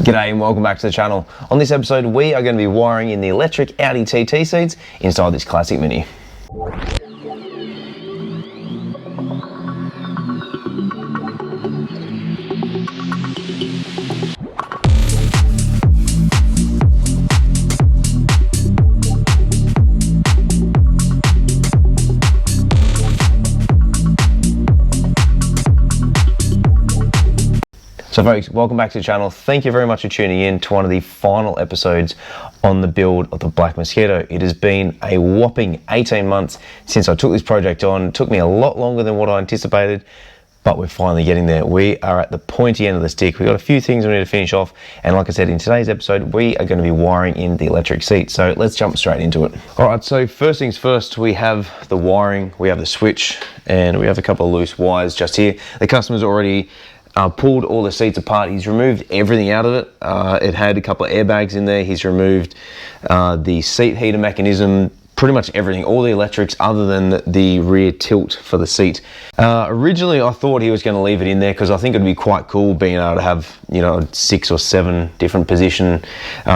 G'day and welcome back to the channel. On this episode we are going to be wiring in the electric Audi TT seats inside this classic Mini. So folks, welcome back to the channel. Thank you very much for tuning in to one of the final episodes on the build of the Black Mosquito. It has been a whopping 18 months since I took this project on. It took me a lot longer than what I anticipated, but we're finally getting there. We are at the pointy end of the stick. We've got a few things we need to finish off, and like I said, in today's episode we are going to be wiring in the electric seat. So let's jump straight into it. Alright, so first things first, we have the wiring, we have the switch, and we have a couple of loose wires just here. The customer's already pulled all the seats apart. He's removed everything out of it. It had a couple of airbags in there. He's removed the seat heater mechanism, pretty much everything, all the electrics other than the rear tilt for the seat. Originally I thought he was going to leave it in there because I think it'd be quite cool being able to have, you know, 6 or 7 different position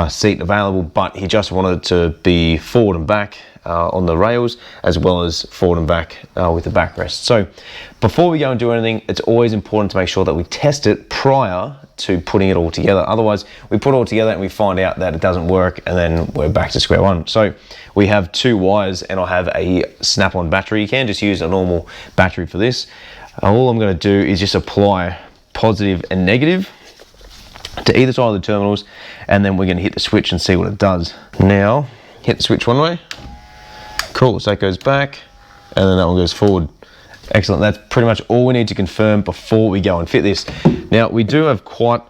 seat available, but he just wanted it to be forward and back on the rails, as well as forward and back with the backrest. So before we go and do anything, it's always important to make sure that we test it prior to putting it all together. Otherwise we put it all together and we find out that it doesn't work, and then we're back to square one. So we have 2 wires and I have a snap-on battery. You can just use a normal battery for this. All I'm going to do is just apply positive and negative to either side of the terminals, and then we're going to hit the switch and see what it does. Now hit the switch one way. Cool, so that goes back, and then that one goes forward. Excellent, that's pretty much all we need to confirm before we go and fit this. Now, we do have quite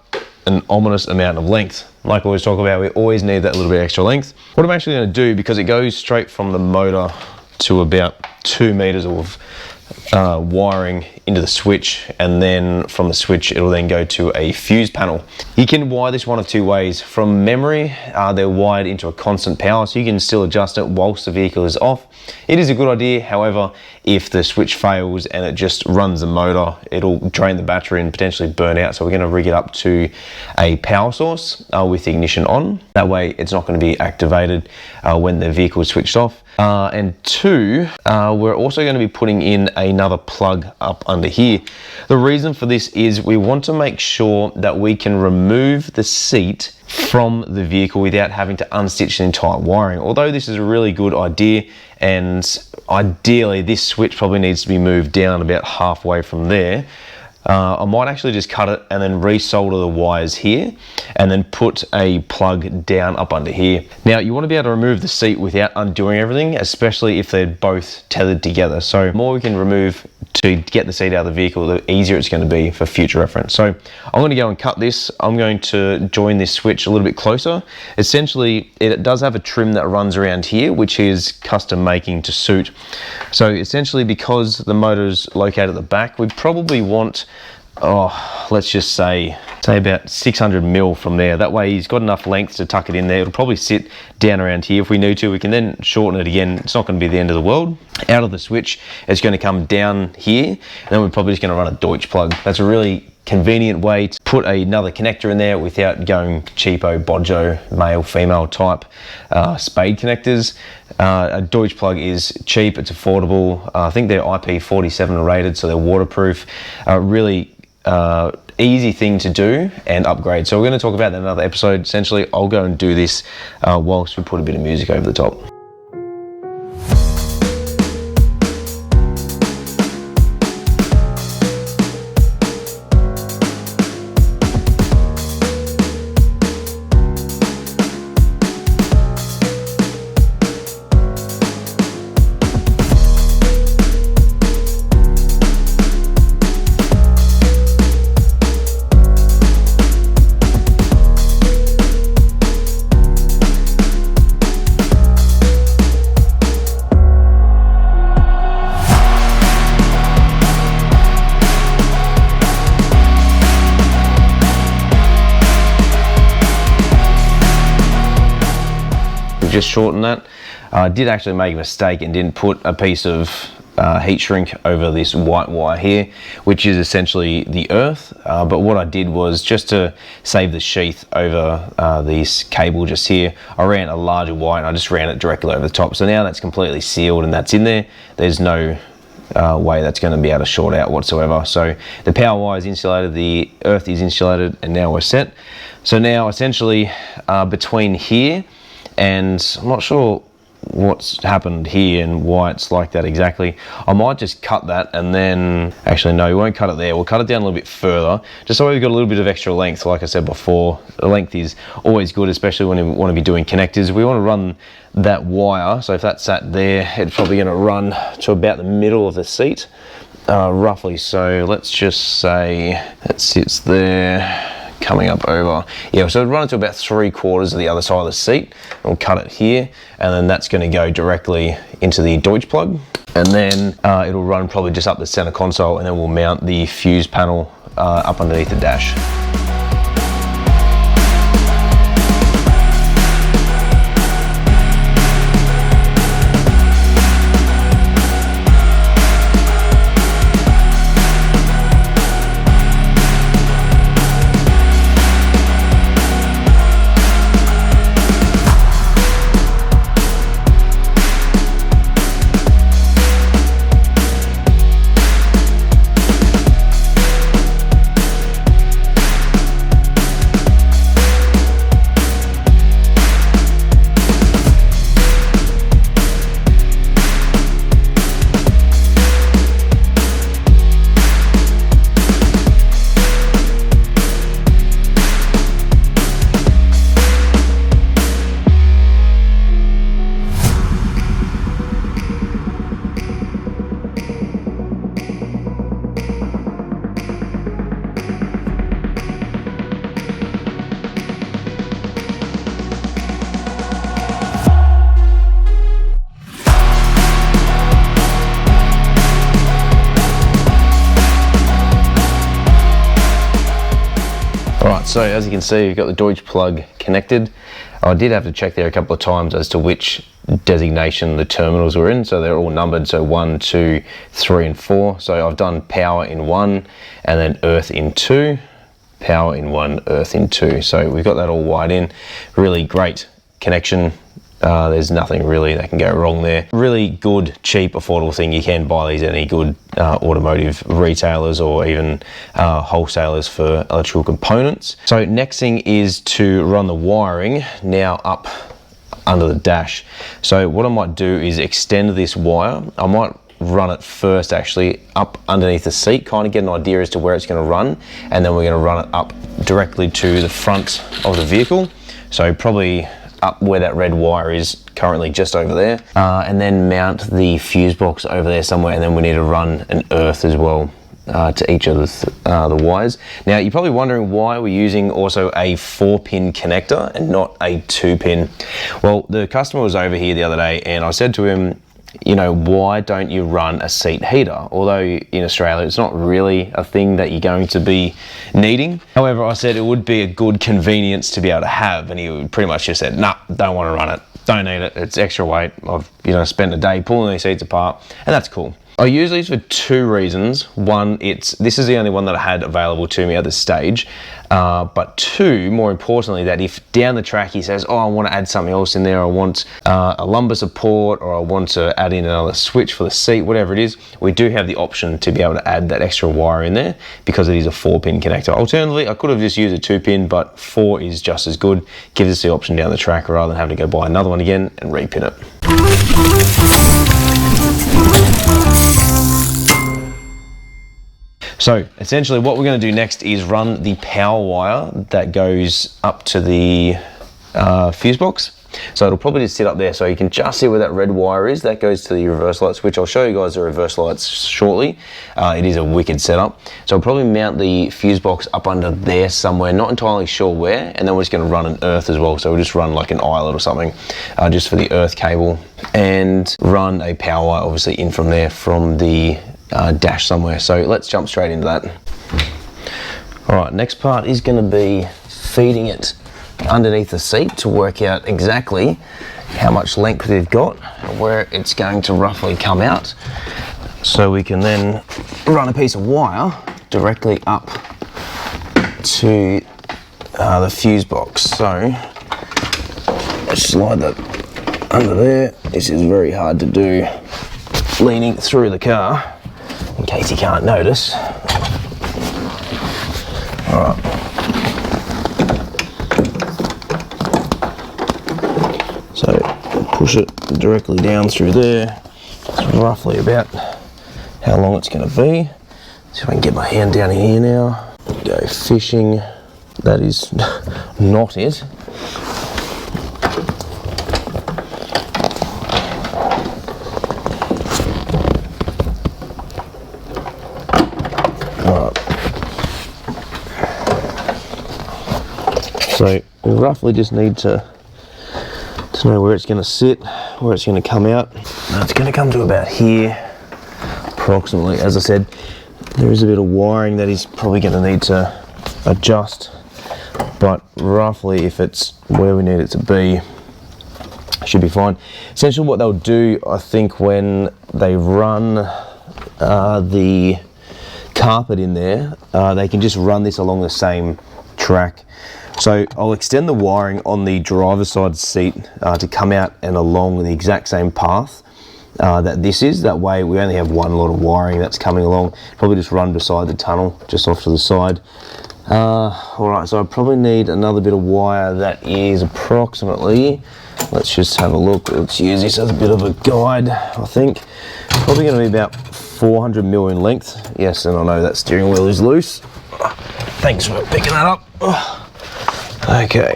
an ominous amount of length. Like I always talk about, we always need that little bit extra length. What I'm actually going to do, because it goes straight from the motor to about 2 meters of wiring into the switch, and then from the switch it'll then go to a fuse panel. You can wire this one of 2 ways. From memory, they're wired into a constant power, so you can still adjust it whilst the vehicle is off. It is a good idea, however, if the switch fails and it just runs the motor, it'll drain the battery and potentially burn out. So we're going to rig it up to a power source with the ignition on. That way it's not going to be activated when the vehicle is switched off. And 2, we're also going to be putting in another plug up under here. The reason for this is we want to make sure that we can remove the seat from the vehicle without having to unstitch the entire wiring. Although this is a really good idea, and ideally this switch probably needs to be moved down about halfway from there, I might actually just cut it and then resolder the wires here, and then put a plug down up under here. Now you want to be able to remove the seat without undoing everything, especially if they're both tethered together. So the more we can remove to get the seat out of the vehicle, the easier it's going to be for future reference. So I'm going to go and cut this. I'm going to join this switch a little bit closer. Essentially it does have a trim that runs around here, which is custom making to suit. So essentially, because the motor's located at the back, we probably want, let's just say about 600 mil from there. That way he's got enough length to tuck it in there. It'll probably sit down around here. If we need to, we can then shorten it again. It's not going to be the end of the world. Out of the switch, it's going to come down here, and then we're probably just going to run a Deutsch plug. That's a really convenient way to put another connector in there without going cheapo, bodjo, male, female type spade connectors. A Deutsch plug is cheap, it's affordable. I think they're IP47 rated, so they're waterproof. Really easy thing to do and upgrade. So we're going to talk about that in another episode. Essentially, I'll go and do this whilst we put a bit of music over the top. Just shorten that. I did actually make a mistake and didn't put a piece of heat shrink over this white wire here, which is essentially the earth. But what I did was, just to save the sheath over this cable just here, I ran a larger wire and I just ran it directly over the top. So now that's completely sealed and that's in there. There's no way that's going to be able to short out whatsoever. So the power wire is insulated, the earth is insulated, and now we're set. So now essentially between here, and I'm not sure what's happened here and why it's like that exactly. I might just cut that, and then, actually no, we won't cut it there. We'll cut it down a little bit further, just so we've got a little bit of extra length. Like I said before, the length is always good, especially when you want to be doing connectors. We want to run that wire, so if that's sat there, it's probably going to run to about the middle of the seat, roughly. So let's just say it sits there, coming up over, yeah, so run it to about 3/4 of the other side of the seat. We'll cut it here, and then that's going to go directly into the Deutsch plug, and then it'll run probably just up the center console, and then we'll mount the fuse panel up underneath the dash. Alright, so as you can see, we've got the Deutsch plug connected. I did have to check there a couple of times as to which designation the terminals were in, so they're all numbered, so 1, 2, 3 and 4. So I've done power in 1 and then earth in 2, power in 1, earth in 2. So we've got that all wired in. Really great connection. There's nothing really that can go wrong there. Really good, cheap, affordable thing. You can buy these at any good automotive retailers or even wholesalers for electrical components. So next thing is to run the wiring now up under the dash. So what I might do is extend this wire. I might run it first actually up underneath the seat, kind of get an idea as to where it's going to run, and then we're going to run it up directly to the front of the vehicle. So probably up where that red wire is currently, just over there, and then mount the fuse box over there somewhere, and then we need to run an earth as well to each of the wires. Now you're probably wondering why we're using also a 4-pin connector and not a 2-pin. Well, the customer was over here the other day and I said to him, you know, why don't you run a seat heater? Although in Australia it's not really a thing that you're going to be needing. However, I said it would be a good convenience to be able to have, and he pretty much just said, nah, don't want to run it, don't need it, it's extra weight. I've, you know, spent a day pulling these seats apart, and that's cool. I use these for 2 reasons. One, this is the only one that I had available to me at this stage. But 2, more importantly, that if down the track he says, oh, I want to add something else in there, I want a lumbar support, or I want to add in another switch for the seat, whatever it is, we do have the option to be able to add that extra wire in there because it is a 4-pin connector. Alternatively, I could have just used a 2-pin, but 4 is just as good. Gives us the option down the track rather than having to go buy another one again and repin it. So essentially what we're going to do next is run the power wire that goes up to the fuse box. So it'll probably just sit up there, so you can just see where that red wire is. That goes to the reverse light switch. I'll show you guys the reverse lights shortly. It is a wicked setup. So I'll probably mount the fuse box up under there somewhere, not entirely sure where, and then we're just going to run an earth as well. So we'll just run like an eyelet or something just for the earth cable, and run a power wire obviously in from there from the dash somewhere. So let's jump straight into that. All right, next part is going to be feeding it underneath the seat to work out exactly how much length we've got and where it's going to roughly come out. so we can then run a piece of wire directly up to the fuse box. So let's slide that under there. This is very hard to do leaning through the car, in case you can't notice. Alright. So push it directly down through there. It's roughly about how long it's going to be. See if I can get my hand down here now. Go fishing. That is not it. Alright. So we roughly just need to know where it's going to sit, where it's going to come out. Now it's going to come to about here, approximately. As I said, there is a bit of wiring that he's probably going to need to adjust, but roughly if it's where we need it to be, should be fine. Essentially what they'll do, I think, when they run the carpet in there, they can just run this along the same track. So I'll extend the wiring on the driver's side seat to come out and along the exact same path that this is. That way we only have one lot of wiring that's coming along. Probably just run beside the tunnel, just off to the side. Alright, so I probably need another bit of wire that is approximately, let's just have a look. Let's use this as a bit of a guide, I think. Probably going to be about 400 mil in length. Yes, and I know that steering wheel is loose. Thanks for picking that up. Okay,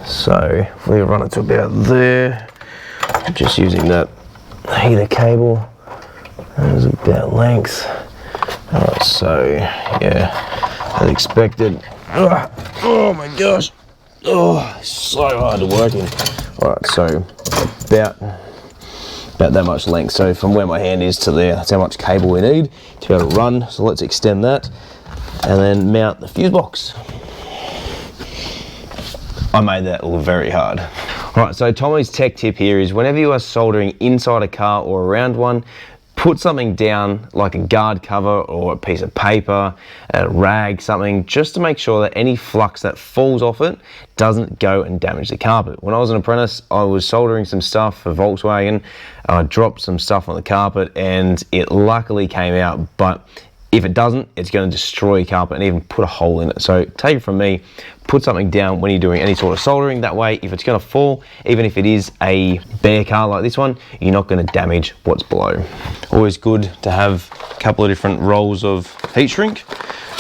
so if we run it to about there, just using that heater cable, there's about length. Alright, so yeah, as expected. Oh my gosh, oh, so hard to work in. Alright, so about that much length. So from where my hand is to there, that's how much cable we need to be able to run. So let's extend that and then mount the fuse box. I made that look very hard. Alright, so Tomo's tech tip here is whenever you are soldering inside a car or around one, put something down like a guard cover or a piece of paper, a rag, something, just to make sure that any flux that falls off it doesn't go and damage the carpet. When I was an apprentice, I was soldering some stuff for Volkswagen. I dropped some stuff on the carpet and it luckily came out, but if it doesn't, it's going to destroy your carpet and even put a hole in it. So take it from me, put something down when you're doing any sort of soldering. That way, if it's going to fall, even if it is a bare car like this one, you're not going to damage what's below. Always good to have a couple of different rolls of heat shrink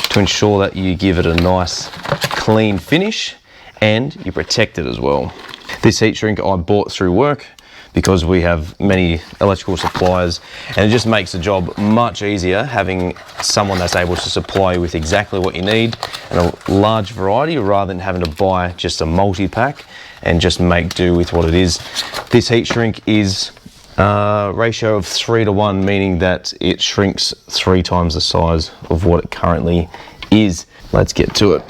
to ensure that you give it a nice clean finish and you protect it as well. This heat shrink I bought through work because we have many electrical suppliers, and it just makes the job much easier having someone that's able to supply you with exactly what you need and a large variety, rather than having to buy just a multi-pack and just make do with what it is. This heat shrink is a ratio of 3 to 1, meaning that it shrinks 3 times the size of what it currently is. Let's get to it.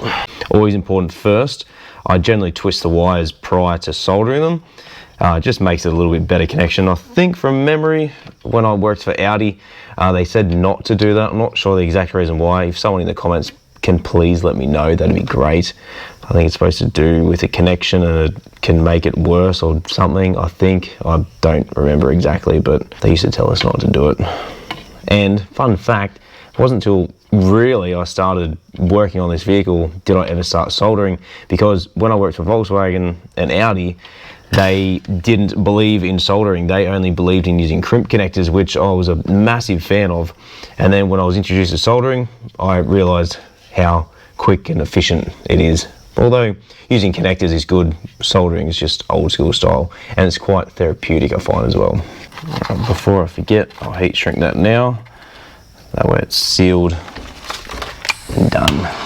Always important first, I generally twist the wires prior to soldering them. It just makes it a little bit better connection. I think from memory, when I worked for Audi, they said not to do that. I'm not sure the exact reason why. If someone in the comments can please let me know, that'd be great. I think it's supposed to do with a connection and it can make it worse or something, I think. I don't remember exactly, but they used to tell us not to do it. And fun fact, it wasn't until really I started working on this vehicle did I ever start soldering, because when I worked for Volkswagen and Audi, they didn't believe in soldering. They only believed in using crimp connectors, which I was a massive fan of. And then when I was introduced to soldering, I realized how quick and efficient it is. Although using connectors is good, soldering is just old school style, and it's quite therapeutic, I find, as well. Before I forget, I'll heat shrink that now. That way it's sealed and done.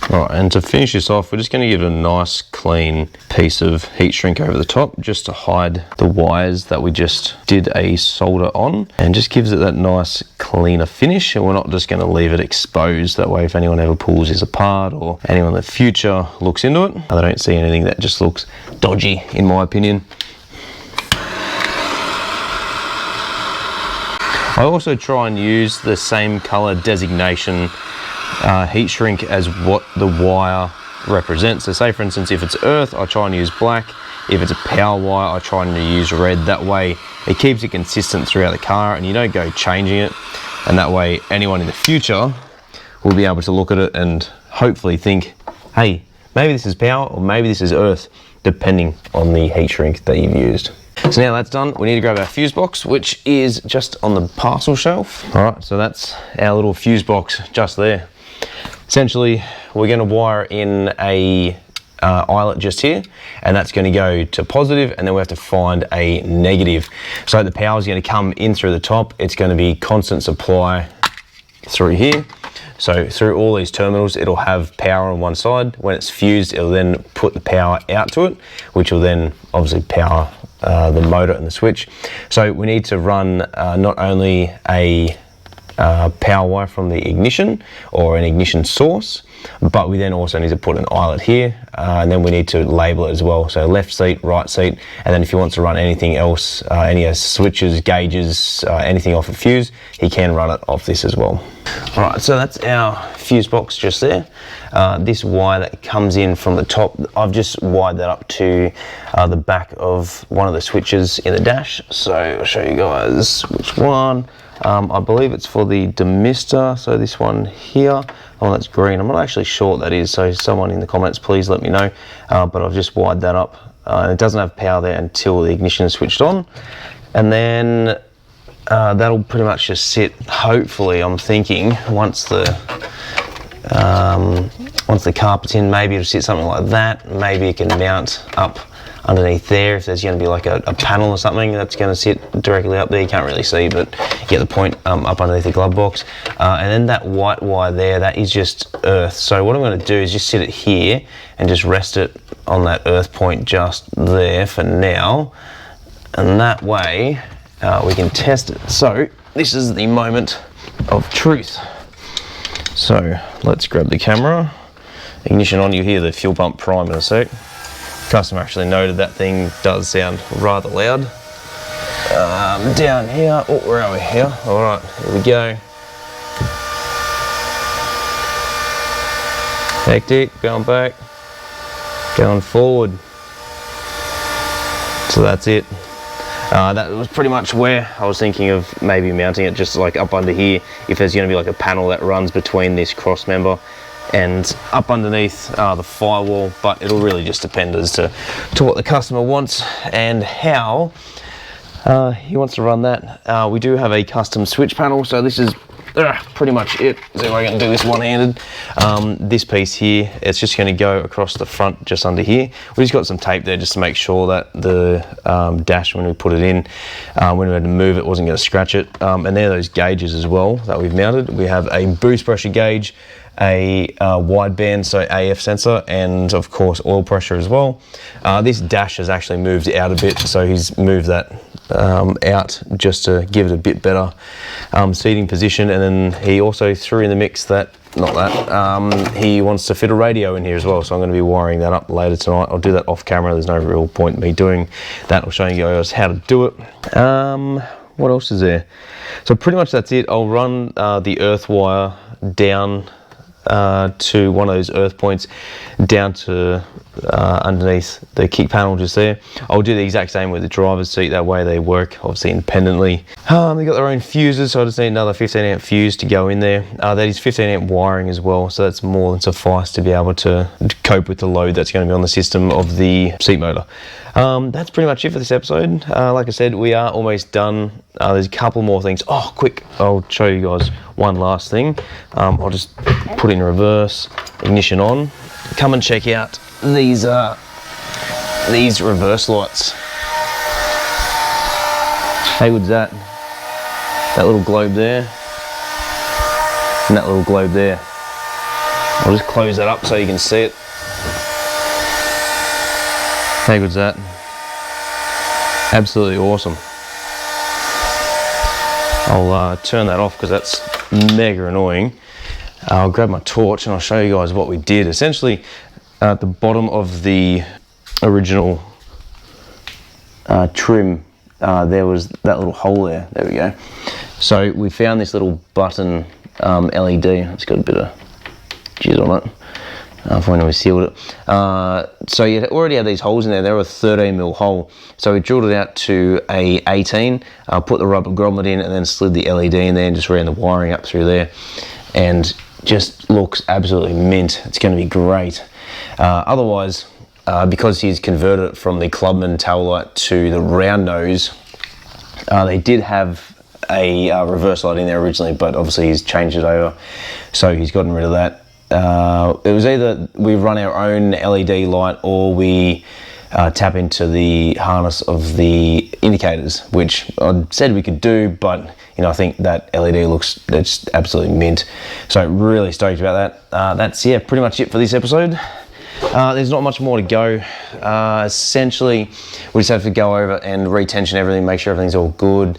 Alright, and to finish this off, we're just going to give it a nice clean piece of heat shrink over the top, just to hide the wires that we just did a solder on, and just gives it that nice cleaner finish. And we're not just going to leave it exposed. That way if anyone ever pulls this apart or anyone in the future looks into it, they don't see anything that just looks dodgy, in my opinion. I also try and use the same color designation heat shrink as what the wire represents. So say for instance, if it's earth, I try and use black. If it's a power wire, I try and use red. That way it keeps it consistent throughout the car and you don't go changing it. And that way anyone in the future will be able to look at it and hopefully think, hey, maybe this is power or maybe this is earth, depending on the heat shrink that you've used. So now that's done, we need to grab our fuse box, which is just on the parcel shelf. All right, so that's our little fuse box just there. Essentially, we're going to wire in a eyelet just here, and that's going to go to positive, and then we have to find a negative. So the power is going to come in through the top. It's going to be constant supply through here. So through all these terminals, it'll have power on one side. When it's fused, it'll then put the power out to it, which will then obviously power the motor and the switch. So we need to run not only a power wire from the ignition or an ignition source, but we then also need to put an eyelet here, and then we need to label it as well. So left seat, right seat, and then if he wants to run anything else, any switches, gauges, anything off a fuse, he can run it off this as well. All right, so that's our fuse box just there. This wire that comes in from the top, I've just wired that up to the back of one of the switches in the dash. So I'll show you guys which one. I believe it's for the demister, so this one here. Oh, that's green. I'm not actually sure what that is, so someone in the comments please let me know. But I've just wired that up. It doesn't have power there until the ignition is switched on. And then that'll pretty much just sit, hopefully, I'm thinking, once the carpet's in, maybe it'll sit something like that. Maybe it can mount up underneath there if there's going to be like a panel or something that's going to sit directly up there. You can't really see, but you get the point, up underneath the glove box. And then that white wire there, that is just earth. So what I'm going to do is just sit it here and just rest it on that earth point just there for now, and that way we can test it. So this is the moment of truth. So let's grab the camera, ignition on. You hear the fuel pump prime in a sec. Customer actually noted that thing does sound rather loud. Down here, oh, where are we here? All right, here we go. Hectic, going back, going forward. So that's it. That was pretty much where I was thinking of maybe mounting it, just like up under here, if there's going to be like a panel that runs between this cross member and up underneath the firewall, but it'll really just depend as to what the customer wants and how he wants to run that. We do have a custom switch panel, so this is pretty much it. So we're going to do this one-handed. This piece here, it's just going to go across the front just under here. We just got some tape there just to make sure that the dash, when we put it in, when we had to move it, wasn't going to scratch it. And there are those gauges as well that we've mounted. We have a boost pressure gauge, a wideband, so AF sensor, and of course oil pressure as well. This dash has actually moved out a bit, so he's moved that out just to give it a bit better seating position. And then he also threw in the mix that, he wants to fit a radio in here as well, so I'm going to be wiring that up later tonight. I'll do that off camera, there's no real point in me doing that. I'll show you guys how to do it. What else is there? So pretty much that's it. I'll run the earth wire down to one of those earth points down to underneath the kick panel just there. I'll do the exact same with the driver's seat, that way they work obviously independently. They've got their own fuses, so I just need another 15 amp fuse to go in there. That is 15 amp wiring as well, so that's more than suffice to be able to cope with the load that's going to be on the system of the seat motor. That's pretty much it for this episode. Like I said, we are almost done. There's a couple more things. Oh, quick, I'll show you guys one last thing. I'll just put it in reverse, ignition on. Come and check out these reverse lights. How good's that? That little globe there, and that little globe there. I'll just close that up so you can see it. How good's that? Absolutely awesome. I'll turn that off because that's mega annoying. I'll grab my torch and I'll show you guys what we did. Essentially, at the bottom of the original trim, there was that little hole there. There we go. So we found this little button LED. It's got a bit of jizz on it. When we sealed it. So you already had these holes in there. They were a 13mm hole. So we drilled it out to a 18, put the rubber grommet in, and then slid the LED in there and just ran the wiring up through there. And just looks absolutely mint. It's going to be great. Otherwise, because he's converted it from the Clubman tail light to the round nose, they did have a reverse light in there originally, but obviously he's changed it over. So he's gotten rid of that. It was either we run our own LED light or we tap into the harness of the indicators, which I said we could do, but you know, I think that LED looks, that's absolutely mint. So really stoked about that. That's, yeah, pretty much it for this episode. There's not much more to go. Essentially, we just have to go over and retension everything, make sure everything's all good.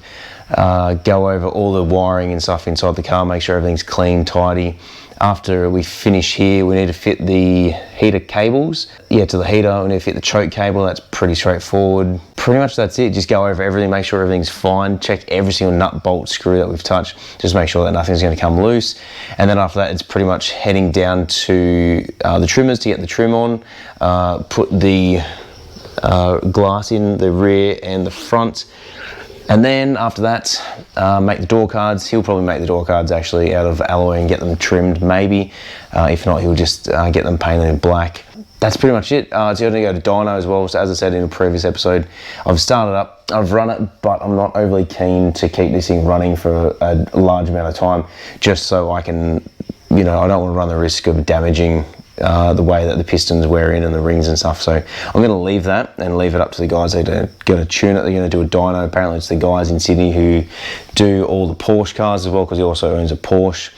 Go over all the wiring and stuff inside the car, make sure everything's clean, tidy. After we finish here, we need to fit the heater cables. Yeah, to the heater, we need to fit the choke cable. That's pretty straightforward. Pretty much that's it. Just go over everything, make sure everything's fine. Check every single nut, bolt, screw that we've touched. Just make sure that nothing's going to come loose. And then after that, it's pretty much heading down to the trimmers to get the trim on. Put the glass in the rear and the front. And then after that, make the door cards. He'll probably make the door cards actually out of alloy and get them trimmed maybe. If not, he'll just get them painted in black. That's pretty much it. It's going to go to dyno as well. So as I said in a previous episode, I've started up, I've run it, but I'm not overly keen to keep this thing running for a large amount of time, just so I can, you know, I don't want to run the risk of damaging the way that the pistons wear in and the rings and stuff. So I'm going to leave that and leave it up to the guys that are going to tune it. They're going to do a dyno. Apparently it's the guys in Sydney who do all the Porsche cars as well, because he also owns a Porsche.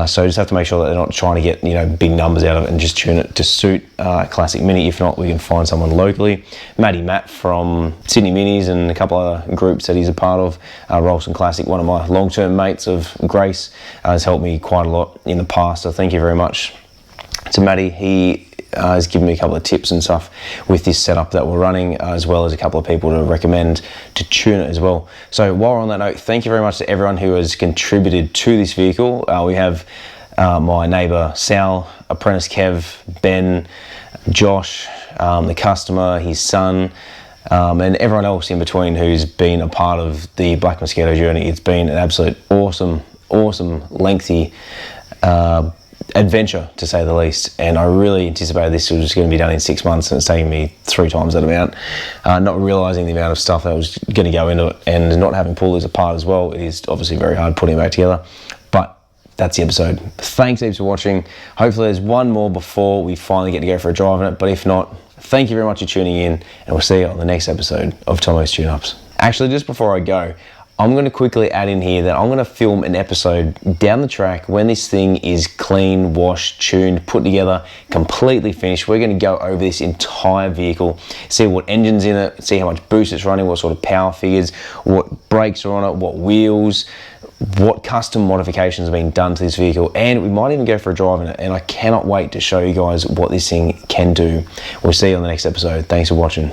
So just have to make sure that they're not trying to get, you know, big numbers out of it and just tune it to suit Classic Mini. If not, we can find someone locally. Matt from Sydney Minis and a couple other groups that he's a part of. Rolston Classic, one of my long-term mates of Grace, has helped me quite a lot in the past. So thank you very much to Matty. He has given me a couple of tips and stuff with this setup that we're running, as well as a couple of people to recommend to tune it as well. So while we're on that note, thank you very much to everyone who has contributed to this vehicle. We have my neighbour Sal, apprentice Kev, Ben, Josh, the customer, his son, and everyone else in between who's been a part of the Black Mosquito journey. It's been an absolute awesome, lengthy adventure, to say the least, and I really anticipated this was just going to be done in 6 months, and it's taking me 3 times that amount. Not realising the amount of stuff that was going to go into it, and not having pulled this apart as well. It is obviously very hard putting it back together, but that's the episode. Thanks heaps for watching. Hopefully there's one more before we finally get to go for a drive in it, but if not, thank you very much for tuning in, and we'll see you on the next episode of Tomo's Tune-Ups. Actually, just before I go, I'm going to quickly add in here that I'm going to film an episode down the track when this thing is clean, washed, tuned, put together, completely finished. We're going to go over this entire vehicle, see what engine's in it, see how much boost it's running, what sort of power figures, what brakes are on it, what wheels, what custom modifications have been done to this vehicle, and we might even go for a drive in it. And I cannot wait to show you guys what this thing can do. We'll see you on the next episode. Thanks for watching.